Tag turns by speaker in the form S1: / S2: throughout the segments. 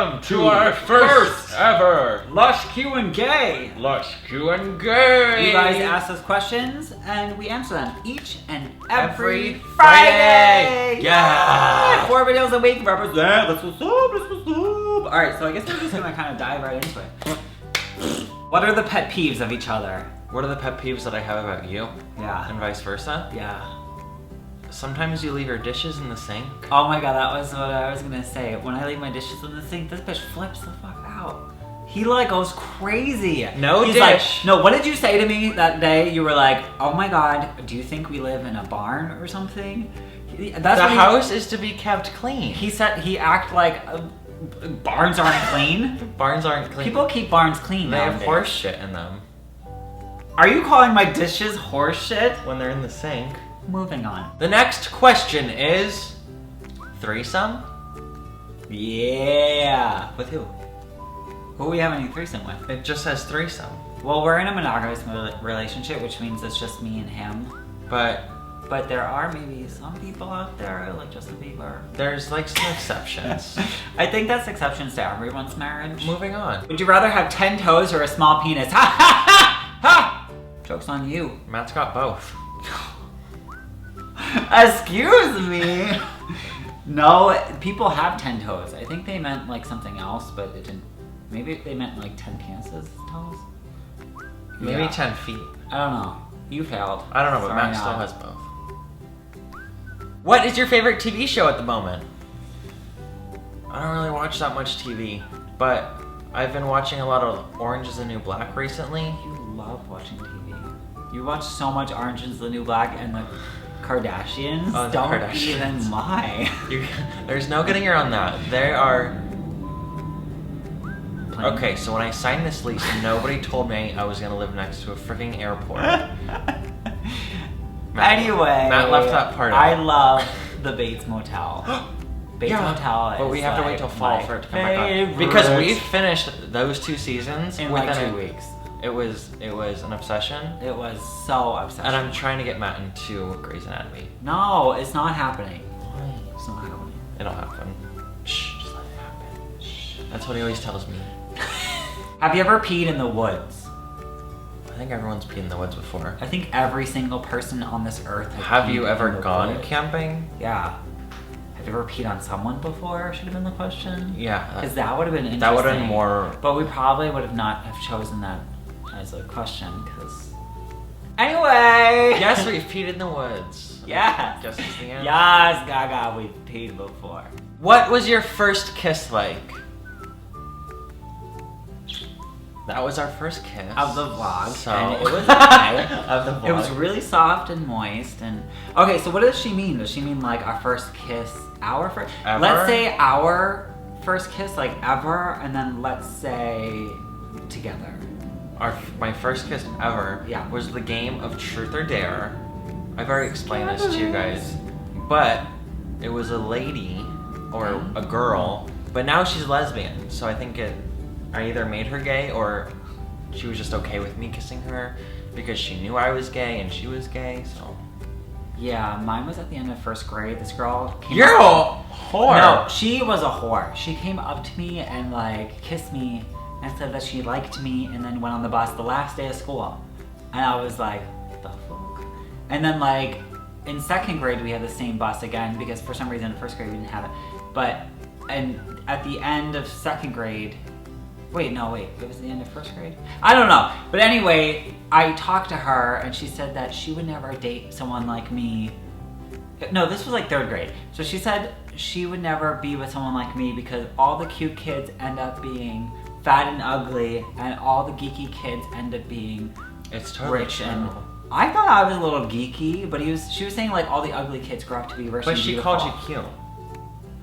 S1: welcome to our first ever
S2: Lush Q&Gay.
S1: Lush Q&Gay.
S2: You guys ask us questions and we answer them each and every
S1: Friday.
S2: Friday.
S1: Yeah.
S2: 4 videos a week. Represent. That's what's up. That's what's up. All right, so I guess we're just gonna kind of dive right into it. What are the pet peeves of each other?
S1: What are the pet peeves that I have about you?
S2: Yeah.
S1: And vice versa?
S2: Yeah.
S1: Sometimes you leave your dishes in the sink.
S2: Oh my god, that was what I was gonna say. When I leave my dishes in the sink, this bitch flips the fuck out. He like goes crazy.
S1: No
S2: He's
S1: dish.
S2: Like, no, what did you say to me that day? You were like, oh my god, do you think we live in a barn or something?
S1: That's the house is to be kept clean.
S2: He said he act like barns aren't clean.
S1: Barns aren't clean.
S2: People keep barns clean.
S1: They
S2: nowadays.
S1: have horse shit in them.
S2: Are you calling my dishes horse shit?
S1: When they're in the sink.
S2: Moving on.
S1: The next question is threesome?
S2: Yeah. With who? Who are we having a threesome with?
S1: It just says threesome.
S2: Well, we're in a monogamous relationship, which means it's just me and him.
S1: But
S2: there are maybe some people out there, like Justin Bieber.
S1: There's like some exceptions.
S2: I think that's exceptions to everyone's marriage.
S1: Moving on.
S2: Would you rather have 10 toes or a small penis? Ha ha ha ha! Joke's on you.
S1: Matt's got both.
S2: Excuse me. No, people have 10 toes. I think they meant like something else, but it didn't. Maybe they meant like 10 penises toes.
S1: Maybe
S2: Yeah.
S1: 10 feet.
S2: I don't know. You failed.
S1: I don't know, but
S2: Sorry,
S1: Matt still
S2: not.
S1: has both. What is your favorite TV show at the moment? I don't really watch that much TV, but I've been watching a lot of Orange is the New Black recently.
S2: You love watching TV. You watch so much Orange is the New Black and the Kardashians.
S1: Oh, the
S2: Don't
S1: Kardashians.
S2: even lie.
S1: There's no getting around that. They are...
S2: Plain.
S1: Okay, so when I signed this lease, nobody told me I was gonna live next to a freaking airport.
S2: Anyway,
S1: Matt left that part out.
S2: I love the Bates Motel. Bates
S1: Yeah,
S2: Motel is
S1: but we have to wait till fall
S2: my
S1: for it to come back on.
S2: favorite.
S1: Because we finished those 2 seasons
S2: in
S1: within
S2: like 2 weeks.
S1: It was an obsession.
S2: It was so obsession.
S1: And I'm trying to get Matt into Grey's Anatomy.
S2: No, it's not happening.
S1: Why?
S2: It's not happening.
S1: It'll happen. Shh, just let it happen. Shh. That's what he always tells me.
S2: Have you ever peed in the woods?
S1: I think everyone's peed in the woods before.
S2: I think every single person on this earth has
S1: Have
S2: peed
S1: you
S2: in
S1: ever
S2: the
S1: gone
S2: woods.
S1: camping?
S2: Yeah. Have you ever peed on someone before? Should have been the question.
S1: Yeah.
S2: Because that would have been interesting.
S1: That would have been more...
S2: But we probably would have not have chosen that as a question, because... Anyway!
S1: Yes, we've peed in the woods.
S2: Yes!
S1: Just as the answer.
S2: Yes, Gaga, we've peed before.
S1: What was your first kiss like? That was our first kiss.
S2: Of the vlog.
S1: So...
S2: And it was okay.
S1: Of the vlog.
S2: It was really soft and moist, and... Okay, so what does she mean? Does she mean like our first kiss, our first...
S1: Ever?
S2: Let's say our first kiss, like ever, and then let's say together.
S1: My first kiss ever
S2: Yeah.
S1: was the game of Truth or Dare. I've already explained this to you guys. But it was a lady or a girl, but now she's lesbian. So I think I either made her gay or she was just okay with me kissing her because she knew I was gay and she was gay, so.
S2: Yeah, mine was at the end of 1st grade. This girl came
S1: You're
S2: up
S1: a whore!
S2: No, she was a whore. She came up to me and like kissed me and said that she liked me, and then went on the bus the last day of school. And I was like, what the fuck? And then like in 2nd grade we had the same bus again because for some reason in 1st grade we didn't have it. And at the end of 2nd grade, it was the end of 1st grade? I don't know. But anyway, I talked to her and she said that she would never date someone like me. No, this was like 3rd grade. So she said she would never be with someone like me because all the cute kids end up being fat and ugly, and all the geeky kids end up being
S1: It's totally
S2: rich.
S1: true.
S2: And I thought I was a little geeky, but she was saying like all the ugly kids grow up to be rich
S1: But
S2: and
S1: she
S2: beautiful.
S1: called you cute.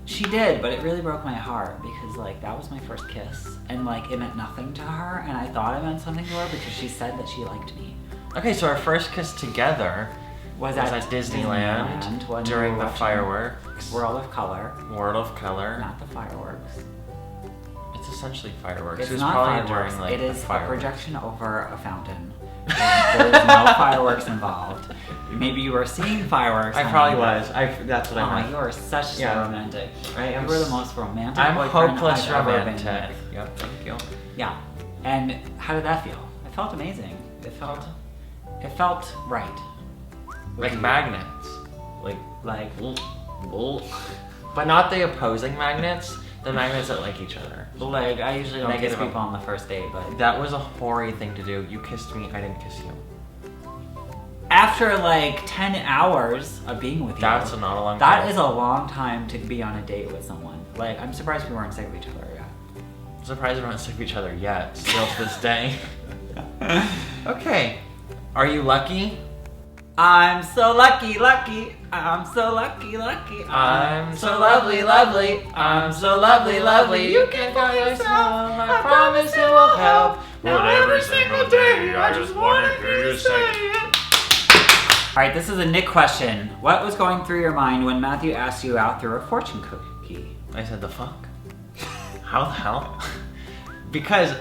S2: She did, but it really broke my heart because like that was my first kiss, and like it meant nothing to her, and I thought it meant something to her because she said that she liked me.
S1: Okay, so our first kiss together
S2: Was
S1: at
S2: at
S1: Disneyland
S2: when
S1: during
S2: we were
S1: the
S2: watching
S1: fireworks.
S2: World of Color,
S1: World of Color.
S2: not the fireworks.
S1: It's essentially fireworks.
S2: It's
S1: it was
S2: not
S1: probably
S2: fireworks.
S1: during like
S2: It is
S1: the
S2: a
S1: fireworks.
S2: projection over a fountain. There was no fireworks involved. Maybe you were seeing fireworks.
S1: I probably was. That's what I
S2: Oh,
S1: meant.
S2: you are such a romantic.
S1: I am.
S2: You were the most romantic
S1: I'm
S2: boyfriend
S1: hopeless
S2: I've ever been
S1: romantic.
S2: with.
S1: Yep, thank you.
S2: Yeah. And how did that feel? It felt amazing. It felt right.
S1: Like magnets.
S2: Like,
S1: But not the opposing magnets. The magnets that like each other.
S2: like I usually don't
S1: Negative.
S2: kiss people on the first date, but
S1: That was a hoary thing to do. You kissed me, I didn't kiss you.
S2: after like 10 hours of being with you,
S1: That's not a long
S2: that
S1: time.
S2: is a long time to be on a date with someone. Like, I'm surprised we weren't sick of each other yet.
S1: I'm surprised we're not sick of each other yet, still to this day. Okay. Are you lucky?
S2: I'm so lucky, lucky. I'm so lucky, lucky.
S1: I'm so lovely, lovely. I'm so lovely, lovely. You can call yourself. I promise it will help.
S3: But every single day, I just wanna hear you say
S2: it. Alright, this is a Nick question. What was going through your mind when Matthew asked you out through a fortune cookie?
S1: I said, the fuck? How the hell? Because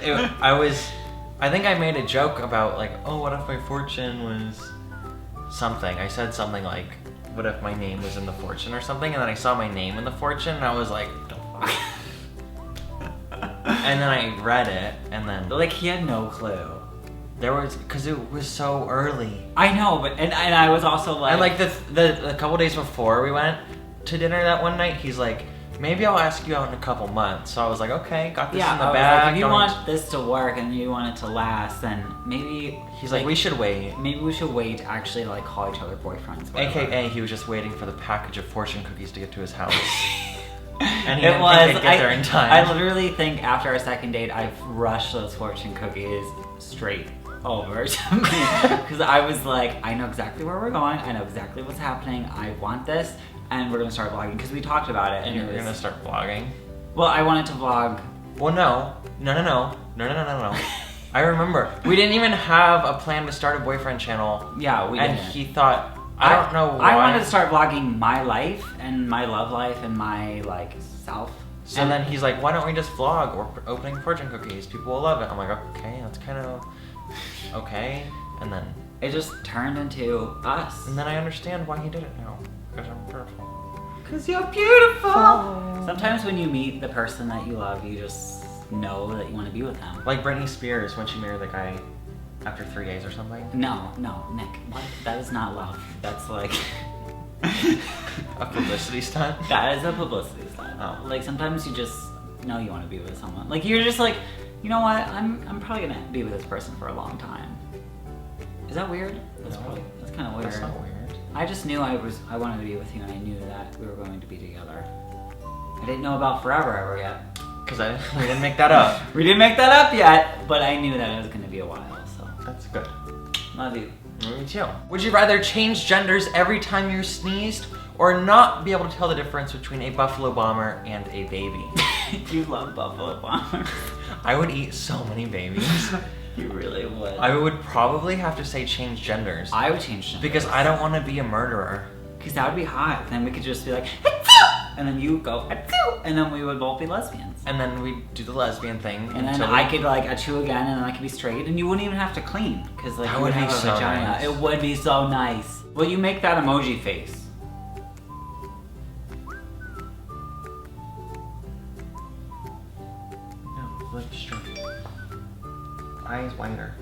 S1: I think I made a joke about like, oh, what if my fortune was something? I said something like, what if my name was in the fortune or something? And then I saw my name in the fortune and I was like, the fuck? And then I read it and then
S2: Like, he had no clue.
S1: because it was so early.
S2: I know, but and I was also like,
S1: And like the couple days before we went to dinner that one night, he's like, maybe I'll ask you out in a couple months. So I was like, okay, got this in the
S2: I was
S1: bag.
S2: like, if you want this to work and you want it to last, then maybe
S1: He's like, we should wait.
S2: Maybe we should wait to actually like call each other boyfriends. whatever.
S1: AKA, he was just waiting for the package of fortune cookies to get to his house. And he
S2: It
S1: didn't
S2: was.
S1: think they'd get there in time.
S2: I literally think after our second date, I've rushed those fortune cookies straight over to me because I was like, I know exactly where we're going. I know exactly what's happening. I want this, and we're gonna start vlogging because we talked about it.
S1: And
S2: And
S1: you're
S2: it was,
S1: gonna start vlogging?
S2: Well, I wanted to vlog.
S1: Well, no. I remember. We didn't even have a plan to start a boyfriend channel.
S2: Yeah, we
S1: And
S2: didn't.
S1: he thought, I don't know why.
S2: I wanted to start vlogging my life and my love life and my like self.
S1: So then he's like, why don't we just vlog? We're opening fortune cookies. People will love it. I'm like, okay, that's kind of okay. And then
S2: it just turned into us.
S1: And then I understand why he did it now. Because I'm beautiful.
S2: Because you're beautiful. Sometimes when you meet the person that you love, you just know that you want to be with them.
S1: Like Britney Spears when she married the guy after 3 days or something.
S2: No, Nick. What? That is not love. That's like
S1: A publicity stunt?
S2: that is a publicity stunt.
S1: Oh.
S2: Like sometimes you just know you want to be with someone. Like you're just like, you know what? I'm probably gonna be with this person for a long time. Is that weird? That's
S1: No.
S2: that's kind of weird.
S1: That's not weird.
S2: I just knew I wanted to be with you, and I knew that we were going to be together. I didn't know about forever ever yet.
S1: Because we didn't make that up.
S2: We didn't make that up yet, but I knew that it was going to be a while. So
S1: That's good.
S2: love you.
S1: Me too. Would you rather change genders every time you sneezed, or not be able to tell the difference between a buffalo bomber and a baby?
S2: You love buffalo bombers.
S1: I would eat so many babies.
S2: You really would.
S1: I would probably have to say change genders.
S2: I would change them
S1: Because I don't want to be a murderer.
S2: because that would be hot. Then we could just be like, "Achoo!" And then you would go, "Achoo!" And then we would both be lesbians.
S1: And then we do the lesbian thing.
S2: And then
S1: until
S2: I could like achoo again, and then I could be straight, and you wouldn't even have to clean because like
S1: That
S2: you
S1: would
S2: have
S1: be
S2: a
S1: so
S2: vagina.
S1: nice.
S2: It would be so nice. Will you make that emoji face?
S1: No, lips straight. Eyes wider.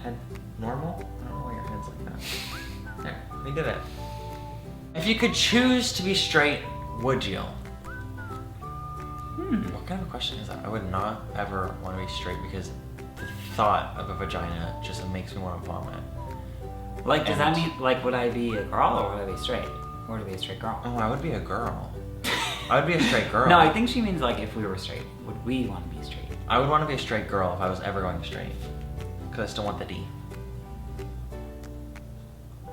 S1: Head normal? I don't know why your head's like that. There, we did it. If you could choose to be straight, would you? What kind of a question is that? I would not ever want to be straight because the thought of a vagina just makes me want to vomit.
S2: Like, does that
S1: And-
S2: mean like would I be a girl or would I be straight? Or would I be a straight girl?
S1: Oh, I would be a girl. I would be a straight girl.
S2: No, I think she means like if we were straight, would we want to be straight?
S1: I would want to be a straight girl if I was ever going straight. Because I still want the D.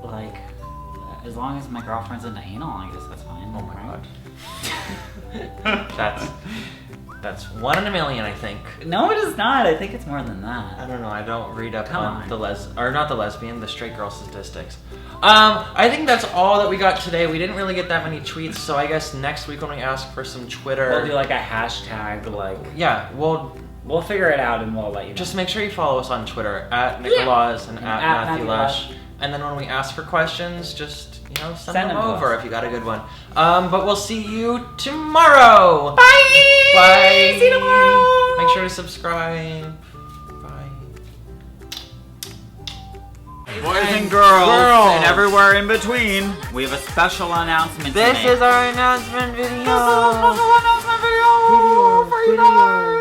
S2: Like, as long as my girlfriend's into anal, I guess that's fine.
S1: Oh my
S2: right?
S1: god. That's 1 in a million, I think.
S2: No, it is not. I think it's more than
S1: I
S2: that.
S1: don't know. I don't read up
S2: Come
S1: on
S2: on.
S1: the the straight girl statistics. I think that's all that we got today. We didn't really get that many tweets, so I guess next week when we ask for some Twitter,
S2: We'll do like a hashtag, like
S1: yeah, we'll
S2: We'll figure it out and we'll let you know.
S1: Just make sure you follow us on Twitter at Nicholas and at Matthew Lush. And then when we ask for questions, just send them over if you got a good one. But we'll see you tomorrow.
S2: Bye.
S1: Bye.
S2: See you tomorrow.
S1: Make sure to subscribe. Bye.
S2: Boys and girls and everywhere in between, we have a special announcement to make.
S1: This is our announcement video.
S2: This is a special announcement video for you guys.